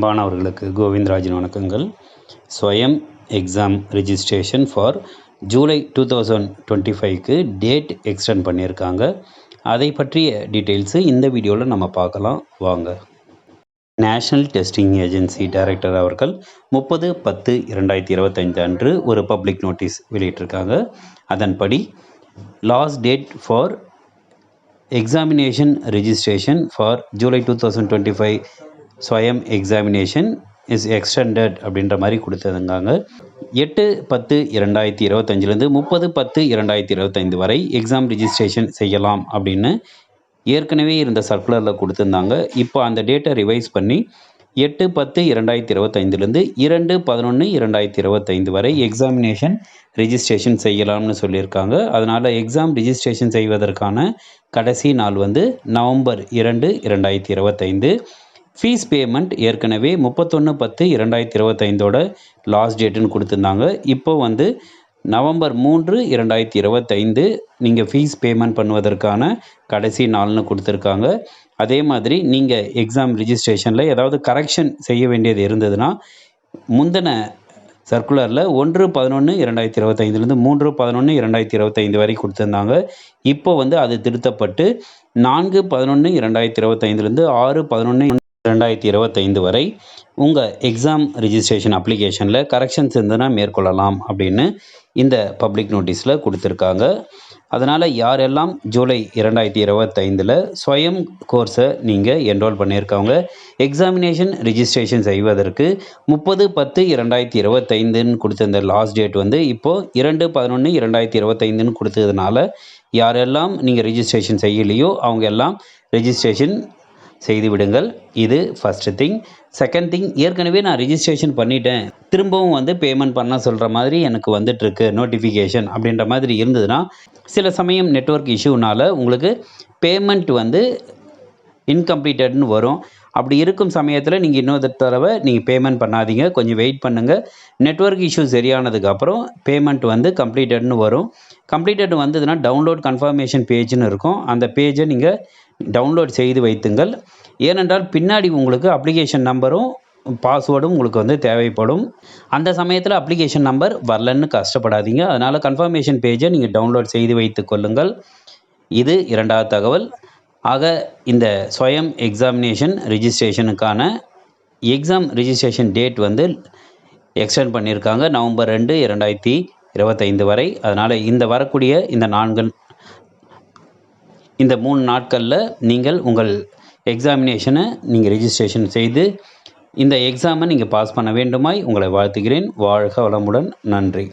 மாணவர்களுக்கு கோவிந்தராஜின் வணக்கங்கள். Swayam exam registration for July 2025க்கு டேட் எக்ஸ்டெண்ட் பண்ணியிருக்காங்க. அதை பற்றிய டீட்டெயில்ஸு இந்த வீடியோவில் நம்ம பார்க்கலாம் வாங்க. நேஷ்னல் டெஸ்டிங் ஏஜென்சி டைரக்டர் அவர்கள் 30/10/2025 அன்று ஒரு பப்ளிக் நோட்டீஸ் வெளியிட்டிருக்காங்க. அதன்படி last date for examination registration for July 2025 Swayam examination is extended அப்படின்ற மாதிரி கொடுத்துருந்தாங்க. 8/10/2025 30/10/2025 வரை எக்ஸாம் ரிஜிஸ்ட்ரேஷன் செய்யலாம் அப்படின்னு ஏற்கனவே இருந்த சர்க்குலரில் கொடுத்துருந்தாங்க. இப்போ அந்த டேட்டை ரிவைஸ் பண்ணி 8/10/2025 2/11/2025 வரை எக்ஸாமினேஷன் ரிஜிஸ்ட்ரேஷன் செய்யலாம்னு சொல்லியிருக்காங்க. அதனால் எக்ஸாம் ரிஜிஸ்ட்ரேஷன் செய்வதற்கான கடைசி நாள் நவம்பர் 2, 2025. ஃபீஸ் பேமெண்ட் ஏற்கனவே 31/10/2025 லாஸ்ட் டேட்டுன்னு கொடுத்துருந்தாங்க. இப்போ நவம்பர் 3, 2025 நீங்கள் ஃபீஸ் பேமெண்ட் பண்ணுவதற்கான கடைசி நாள்னு கொடுத்துருக்காங்க. அதே மாதிரி நீங்கள் எக்ஸாம் ரிஜிஸ்ட்ரேஷனில் ஏதாவது கரெக்ஷன் செய்ய வேண்டியது இருந்ததுன்னா முந்தின சர்க்குலரில் 1/11/2025 3/11/2025 வரை கொடுத்துருந்தாங்க. இப்போ அது திருத்தப்பட்டு 4/11/2025 6/11/2025 வரை உங்கள் எக்ஸாம் ரிஜிஸ்ட்ரேஷன் அப்ளிகேஷனில் கரெக்ஷன்ஸ் இருந்ததுன்னா மேற்கொள்ளலாம் அப்படின்னு இந்த பப்ளிக் நோட்டீஸில் கொடுத்துருக்காங்க. அதனால் யாரெல்லாம் ஜூலை 2025 ஸ்வயம் கோர்ஸை நீங்கள் என்ரோல் பண்ணியிருக்கவங்க எக்ஸாமினேஷன் ரிஜிஸ்ட்ரேஷன் செய்வதற்கு 30/10/2025 கொடுத்த லாஸ்ட் டேட் இப்போது 2/11/2025 கொடுத்ததுனால யாரெல்லாம் நீங்கள் ரிஜிஸ்ட்ரேஷன் செய்யலையோ அவங்க எல்லாம் ரிஜிஸ்ட்ரேஷன் செய்து விடுங்கள். இது ஃபஸ்ட்டு திங். செகண்ட் திங், ஏற்கனவே நான் ரிஜிஸ்ட்ரேஷன் பண்ணிட்டேன், திரும்பவும் பேமெண்ட் பண்ண சொல்கிற மாதிரி எனக்கு வந்துட்டுருக்கு நோட்டிஃபிகேஷன் அப்படின்ற மாதிரி இருந்ததுன்னா சில சமயம் நெட்வொர்க் இஷ்யூனால் உங்களுக்கு பேமெண்ட் இன்கம்ப்ளீட்டட்னு வரும். அப்படி இருக்கும் சமயத்தில் நீங்கள் இன்னொரு தடவை நீங்கள் பேமெண்ட் பண்ணாதீங்க, கொஞ்சம் வெயிட் பண்ணுங்கள். நெட்வொர்க் இஷ்யூ சரியானதுக்கப்புறம் பேமெண்ட் கம்ப்ளீட்டட்னு வரும். கம்ப்ளீட்டட் வந்ததுன்னா டவுன்லோட் கன்ஃபர்மேஷன் பேஜ்னு இருக்கும். அந்த பேஜை நீங்கள் டவுன்லோட் செய்து வைத்துங்கள். ஏனென்றால் பின்னாடி உங்களுக்கு அப்ளிகேஷன் நம்பரும் பாஸ்வேர்டும் உங்களுக்கு தேவைப்படும். அந்த சமயத்தில் அப்ளிகேஷன் நம்பர் வரலன்னு கஷ்டப்படாதீங்க. அதனால் கன்ஃபர்மேஷன் பேஜை நீங்கள் டவுன்லோட் செய்து வைத்து கொள்ளுங்கள். இது இரண்டாவது தகவல். ஆக இந்த ஸ்வயம் எக்ஸாமினேஷன் ரிஜிஸ்ட்ரேஷனுக்கான எக்ஸாம் ரிஜிஸ்ட்ரேஷன் டேட் எக்ஸ்டெண்ட் பண்ணியிருக்காங்க நவம்பர் 2, 2025 வரை. அதனால் வரக்கூடிய இந்த 3 நாட்களில் நீங்கள் உங்கள் எக்ஸாமினேஷனை நீங்கள் ரிஜிஸ்ட்ரேஷன் செய்து இந்த எக்ஸாமை நீங்கள் பாஸ் பண்ண வேண்டுமாய் உங்களை வாழ்த்துகிறேன். வாழ்க வளமுடன். நன்றி.